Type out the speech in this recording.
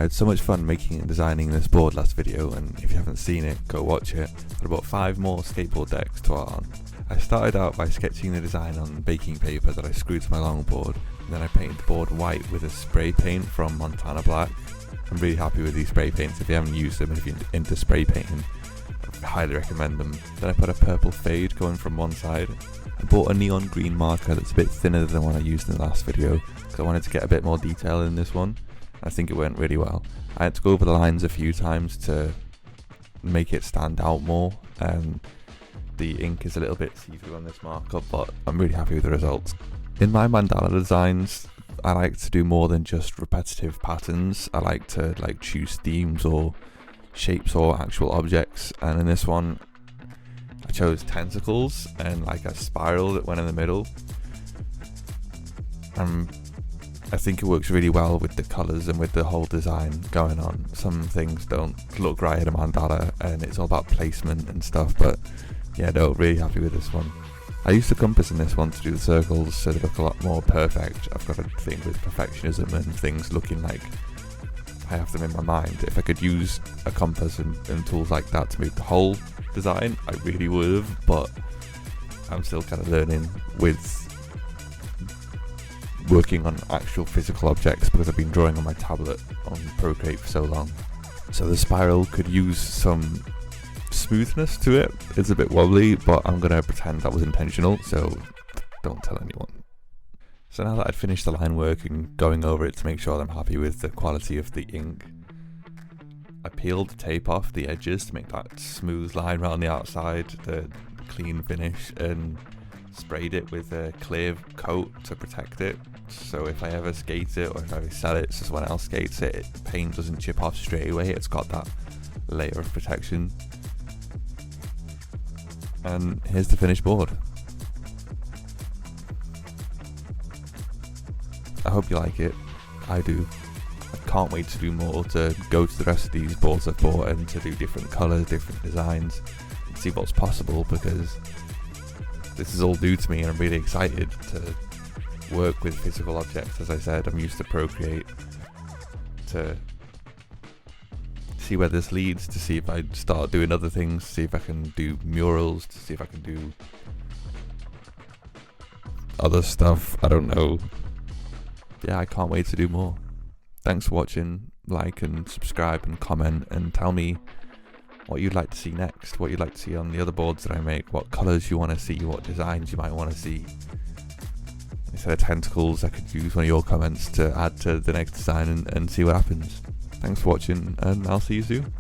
I had so much fun making and designing this board last video, and if you haven't seen it, go watch it. Got about 5 more skateboard decks to art on. I started out by sketching the design on baking paper that I screwed to my longboard, and then I painted the board white with a spray paint from Mandala Black. I'm really happy with these spray paints. If you haven't used them and if you're into spray painting, I highly recommend them. Then I put a purple fade going from one side. I bought a neon green marker that's a bit thinner than one I used in the last video, because I wanted to get a bit more detail in this one. I think it went really well. I had to go over the lines a few times to make it stand out more, and the ink is a little bit see-through on this marker, but I'm really happy with the results. In my mandala designs, I like to do more than just repetitive patterns. I like to choose themes or shapes or actual objects, and in this one I chose tentacles and like a spiral that went in the middle. I think it works really well with the colours and with the whole design going on. Some things don't look right in a mandala and it's all about placement and stuff, but yeah, no, really happy with this one. I used the compass in this one to do the circles so they look a lot more perfect. I've got a thing with perfectionism and things looking like I have them in my mind. If I could use a compass and tools like that to make the whole design, I really would have, but I'm still kind of learning with working on actual physical objects because I've been drawing on my tablet on Procreate for so long. So the spiral could use some smoothness to it. It's a bit wobbly, but I'm gonna pretend that was intentional, so don't tell anyone. So now that I'd finished the line work and going over it to make sure that I'm happy with the quality of the ink, I peeled the tape off the edges to make that smooth line around the outside, the clean finish, and sprayed it with a clear coat to protect it. So if I ever skate it or if I sell it so someone else skates it, the paint doesn't chip off straight away. It's got that layer of protection. And here's the finished board. I hope you like it. I do. I can't wait to do more, to go to the rest of these boards I've bought and to do different colours, different designs, and see what's possible, because this is all new to me and I'm really excited to work with physical objects. As I said, I'm used to Procreate, to see where this leads, to see if I start doing other things, to see if I can do murals, to see if I can do other stuff. I don't know. Yeah, I can't wait to do more. Thanks for watching. Like and subscribe and comment and tell me what you'd like to see next, what you'd like to see on the other boards that I make, what colours you want to see, what designs you might want to see. Instead of tentacles, I could use one of your comments to add to the next design and see what happens. Thanks for watching, and I'll see you soon.